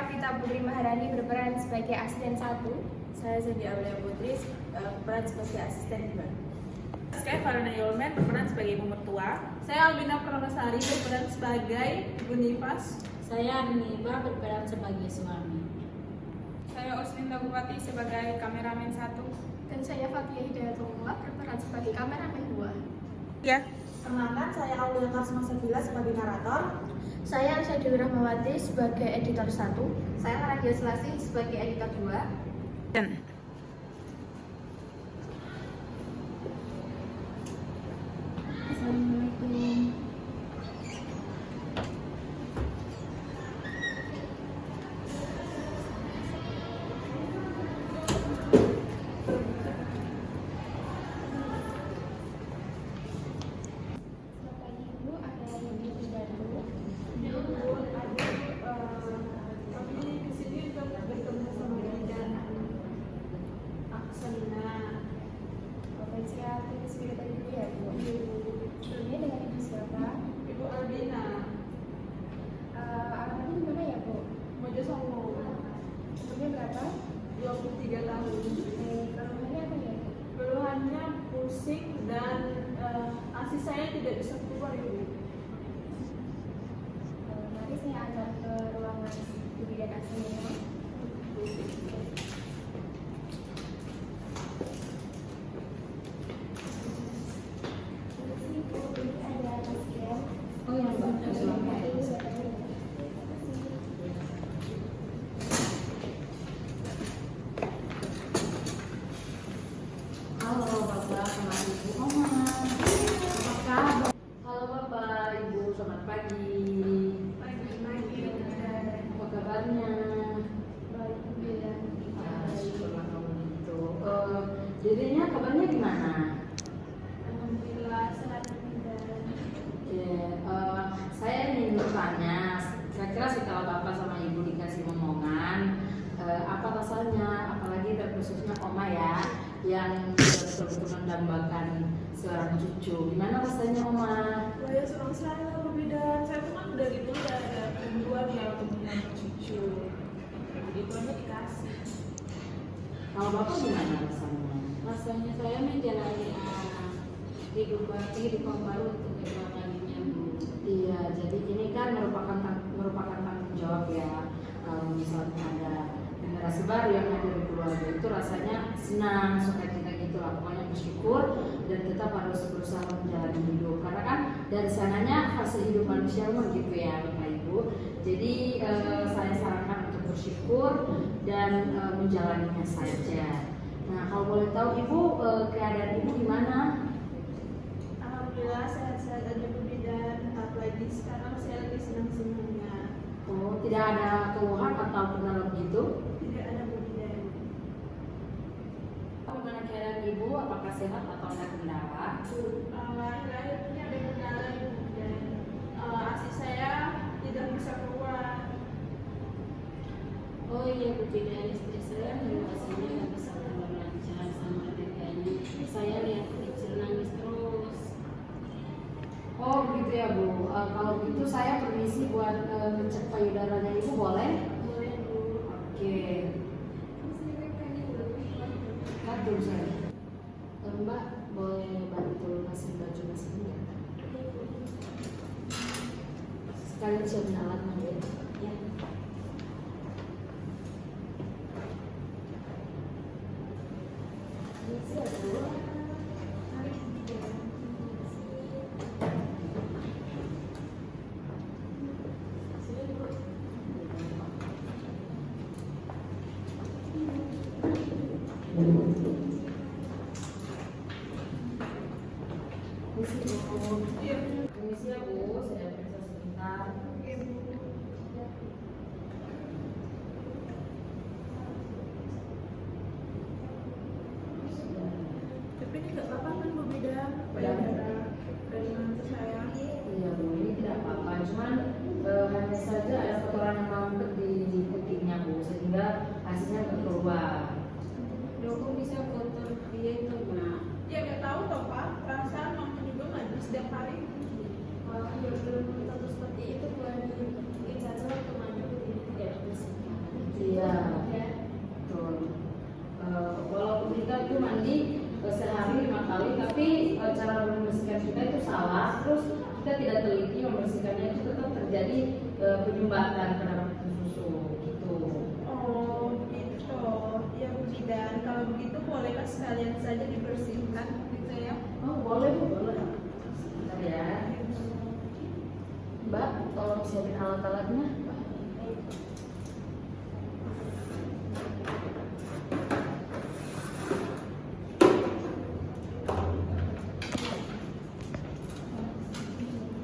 Vita Putri Maharani berperan sebagai asisten 1. Saya Zandi Aulia Putri berperan sebagai asisten 2. Saya Farina Yolmen berperan sebagai ibu mertua. Saya Albina Permesari berperan sebagai ibu nifas. Saya Niba berperan sebagai suami. Saya Oslinda Bupati sebagai kameramen 1. Dan saya Fatia Hidayatullah berperan sebagai kameramen 2. Ya. Perkenalkan, saya Aulia Karsma Sabila sebagai narator. Saya Arsa Dewi Rahmawati sebagai editor 1. Saya Nadia Selasi sebagai editor 2. Dan Assalamualaikum. Ibu Albina. Alamatnya di mana ya, Bu? Mojosongo. Umurnya berapa? 23 tahun. Keluhannya apa ya, Bu? Keluhannya pusing dan ASI saya tidak bisa keluar, Ibu. Mari saya antar ke ruangan ibu bidan aslinya. Oh ya, Mbak. Halo Bapak sama Ibu Oma. Apa kabar? Halo Bapak, Ibu, selamat pagi. Apa kabarnya? Baik, bidan. Syukurlah kalau gitu. Dirinya kabarnya gimana? Alhamdulillah sehat bidan. Oke, saya ingin bertanya, kira-kira setelah Bapak sama Ibu dikasih omongan, apa rasanya, apalagi dan khususnya Oma ya, yang betul-betul mendambakan seorang cucu. Gimana rasanya Oma? Wah, ya senang sekali Bu Bidan. Saya tuh kan dari dulu udah ada kerinduan ya untuk punya cucu. Begitu aja dikasih. Kalau Bapak gimana rasanya? Rasanya saya menjalani kehidupan baru untuk kedua kalinya, Bu. Iya, jadi ini kan merupakan tanggung jawab ya. Kalau misalnya ada generasi baru yang hadir di keluarga itu rasanya senang, sukacita gitu lah. Pokoknya bersyukur dan tetap harus berusaha menjalani hidup. Karena kan dari sananya fase hidup manusia memang gitu ya, Bapak Ibu. Jadi saya sarankan untuk bersyukur dan menjalaninya saja. Nah, kalau boleh tahu Ibu, keadaan Ibu gimana? Alhamdulillah sehat-sehat aja Bu Bidan. Apalagi sekarang saya lagi senang-senangnya. Oh, tidak ada keluhan atau kendala begitu? Tidak ada Bu Bidan. Bagaimana keadaan Ibu? Apakah sehat atau ada kendala? Lahir-lahir ini ada kendala Bu Bidan. ASI saya tidak bisa keluar. Oh iya, Bu, dari istri saya menguasainya nggak bisa keluar lancar sama adiknya. Saya lihat kecil nangis terus. Oh begitu ya Bu. Kalau begitu saya permisi buat ngecek payudaranya Ibu boleh? Boleh, Bu. Oke. Aduh saya. Mbak boleh bantu kasih baju nasi enggak? Sekalian siapin alat ya. Ya. Siap Bu. Permisi ya Bu, saya periksa sebentar. Tapi ini nggak apa-apa kan Bu Bidan? Payudara dari mantu saya. Iya Bu, ini tidak apa-apa, cuman hanya saja ada kotoran yang mampet di putingnya Bu, sehingga hasilnya keluar. Kok bisa kotor dia itu, Mak? Ya nggak tahu toh Pak. Perasaan mama juga mandi setiap hari. Ya belum tentu seperti itu, Bu. Mungkin saja waktu mandi tidak bersih. salah, terus kita tidak teliti membersihkannya, itu tetap terjadi penyumbatan pada susu gitu. Oh gitu, ya Bu Bidan. Kalau begitu bolehkah sekalian saja dibersihkan gitu ya? Oh boleh Bu, boleh. Sebentar ya. Mbak, tolong siapin alat-alatnya.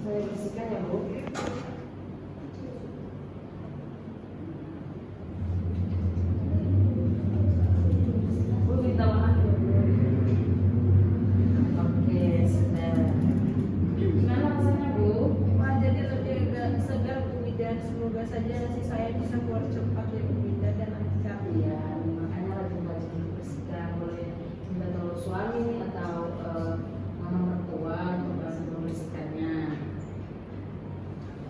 Saya bersihkan ya Bu. Bu minta maaf ya Bu. Oke, sudah. Gimana rasanya Bu? Wah, jadi lebih agak segar Bu Bidan. Semoga saja nasi saya bisa keluar cepat ya Bu Bidan dan lancar. Iya, makanya rajin-rajin dibersihkan. Boleh minta tolong suami atau mama mertua untuk bantu membersihkannya.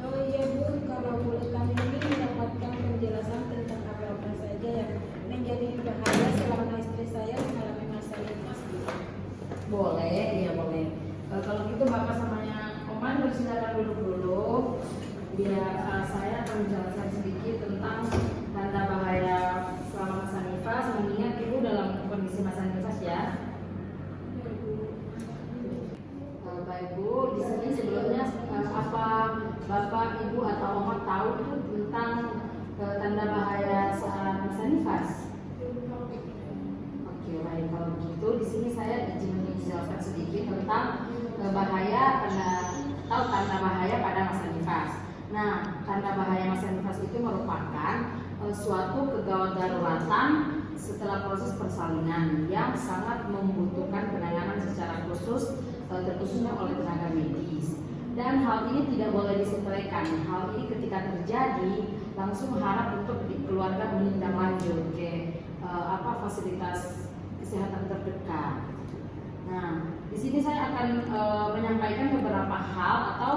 Oh iya Bu, kalau boleh kami ini mendapatkan penjelasan tentang apa-apa saja yang menjadi bahaya selama istri saya mengalami masa lemas. Boleh, iya boleh. Kalau gitu Bapak samanya Oman bersilakan duduk dulu. Biar saya akan menjelaskan sedikit tentang tanda bahaya selama masa nifas. Mengingat Ibu dalam kondisi masa nifas ya. Baik Bu, di sini sebelumnya apa Bapak, Ibu atau Oma tahu itu tentang tanda bahaya saat masa nifas? Oke, baik kalau begitu di sini saya izin menjelaskan sedikit tentang bahaya atau tanda bahaya pada masa nifas. Nah, tanda bahaya masa nifas itu merupakan suatu kegawat daruratan setelah proses persalinan yang sangat membutuhkan penanganan secara khusus, terkhususnya oleh tenaga medis. Dan hal ini tidak boleh disepelekan. Hal ini ketika terjadi langsung harap untuk keluarga menindaklanjut ke fasilitas kesehatan terdekat. Nah, di sini saya akan menyampaikan beberapa hal atau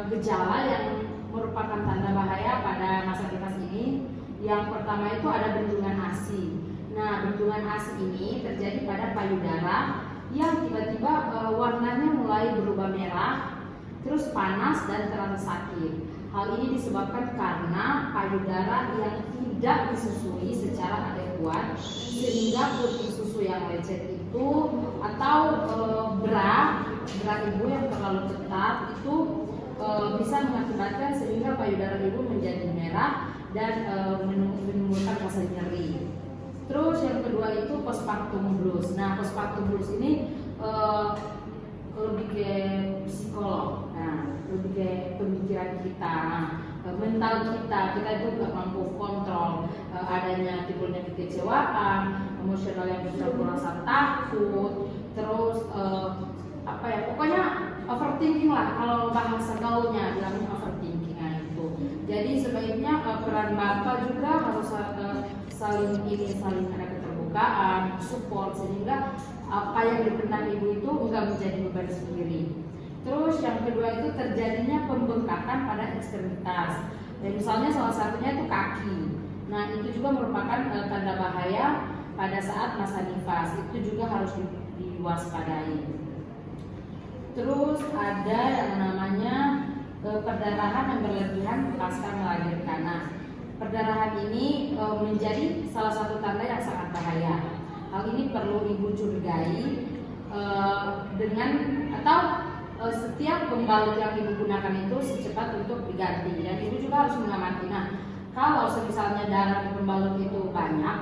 gejala yang merupakan tanda bahaya pada masa nifas ini. Yang pertama itu ada bendungan ASI. Nah, bendungan ASI ini terjadi pada payudara yang tiba-tiba warnanya mulai berubah merah, terus panas dan terasa sakit. Hal ini disebabkan karena payudara yang tidak disusui secara adekuat, sehingga putih susu yang lecet itu atau bra ibu yang terlalu ketat itu bisa mengakibatkan sehingga payudara ibu menjadi merah dan menimbulkan rasa nyeri. Terus yang kedua itu postpartum blues. Nah, postpartum blues ini lebih ke psikolog, nah, lebih ke pemikiran kita, mental kita itu nggak mampu kontrol adanya timbulnya kekecewaan, emosional yang bisa merasa takut, terus pokoknya overthinking lah, kalau bahasa gaulnya bilangnya overthinking. Nah, itu. Jadi sebaiknya peran bapak juga harus saling ada keterbukaan, support, sehingga apa yang dipendam ibu itu enggak menjadi beban sendiri. Terus yang kedua itu terjadinya pembengkakan pada ekstremitas. Dan misalnya salah satunya itu kaki. Nah, itu juga merupakan tanda bahaya pada saat masa nifas. Itu juga harus diwaspadai. Terus ada yang namanya perdarahan yang berlebihan pasca melahirkan. Nah, perdarahan ini menjadi salah satu tanda yang sangat bahaya. Hal ini perlu ibu curigai dengan atau setiap pembalut yang ibu gunakan itu secepat untuk diganti, dan ibu juga harus mengamati. Nah, kalau misalnya darah di pembalut itu banyak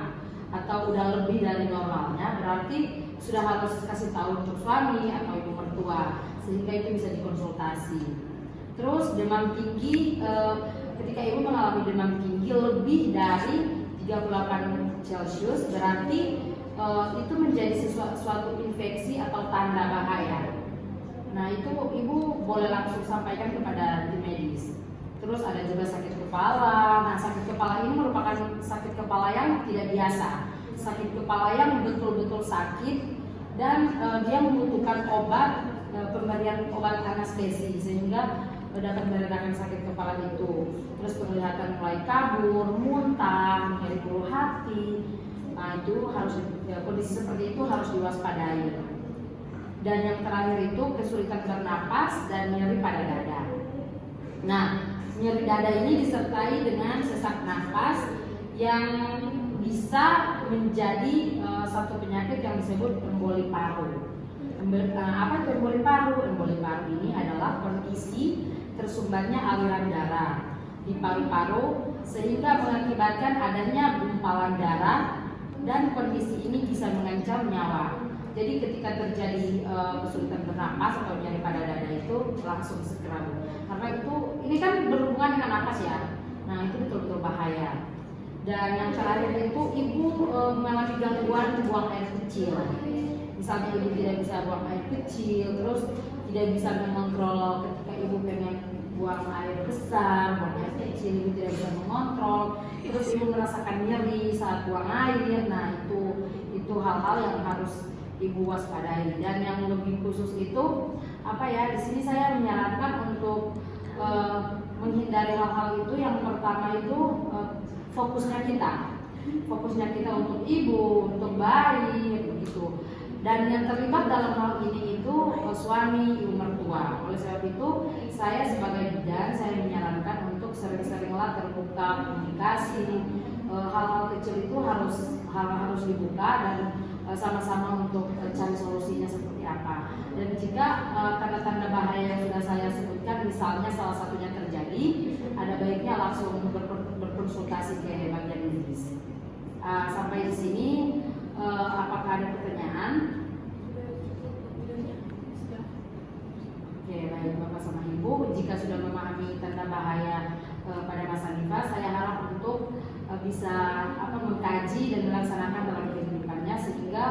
atau udah lebih dari normalnya, berarti sudah harus kasih tahu untuk suami atau ibu mertua, sehingga itu bisa dikonsultasi. Terus demam tinggi, ketika ibu mengalami demam tinggi lebih dari 38 Celcius, berarti itu menjadi suatu infeksi atau tanda bahaya. Nah, itu ibu boleh langsung sampaikan kepada tim medis. Terus ada juga sakit kepala. Nah, sakit kepala ini merupakan sakit kepala yang tidak biasa, sakit kepala yang betul-betul sakit dan dia membutuhkan pemberian obat anestesi sehingga dapat meredakan sakit kepala itu. Terus penglihatan mulai kabur, muntah, nyeri bulu hati. Nah, itu harus kondisi seperti itu harus diwaspadai. Dan yang terakhir itu kesulitan bernapas dan nyeri pada dada. Nah, nyeri dada ini disertai dengan sesak napas yang bisa menjadi satu penyakit yang disebut emboli paru. Apa itu emboli paru? Emboli paru ini adalah kondisi tersumbatnya aliran darah di paru-paru sehingga mengakibatkan adanya gumpalan darah dan kondisi ini bisa mengancam nyawa. Jadi ketika terjadi kesulitan bernapas atau nyeri pada dada itu langsung segera, karena itu ini kan berhubungan dengan napas ya. Nah itu betul-betul bahaya. Dan yang terakhir itu ibu mengalami gangguan buang air kecil. Misalnya ibu tidak bisa buang air kecil, terus tidak bisa mengontrol ketika ibu pengen buang air besar, buang air kecil, ibu tidak bisa mengontrol. Terus ibu merasakan nyeri saat buang air. Nah itu hal-hal yang harus ibu waspadai. Dan yang lebih khusus itu di sini saya menyarankan untuk menghindari hal-hal itu. Yang pertama itu fokusnya kita untuk ibu, untuk bayi begitu. Dan yang terlibat dalam hal ini itu suami, ibu mertua. Oleh sebab itu saya sebagai bidan saya menyarankan untuk sering-seringlah terbuka komunikasi. Hal-hal kecil itu harus dibuka dan sama-sama untuk cari solusinya seperti apa. Dan jika tanda-tanda bahaya yang sudah saya sebutkan misalnya salah satunya terjadi, ada baiknya langsung berkonsultasi ke bagian medis. Sampai di sini apakah ada pertanyaan? Oke, baik Bapak sama Ibu, jika sudah memahami tanda bahaya pada masa nifas, saya harap untuk bisa mengkaji dan melaksanakan dalam kehidupannya sehingga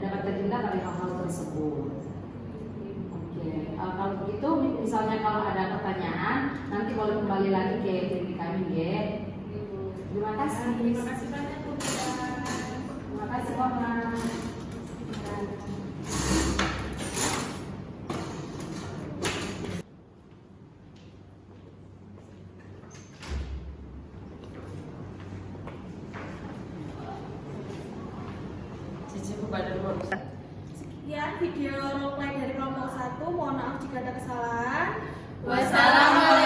dapat terhindar dari hal-hal tersebut. Oke, kalau begitu misalnya kalau ada pertanyaan nanti boleh kembali lagi ke klinik kami ya. Terima kasih. Terima kasih banyak Bu. Terima kasih Bapak. Sekian video role play dari kelompok 1. Mohon maaf jika ada kesalahan. Wassalamualaikum.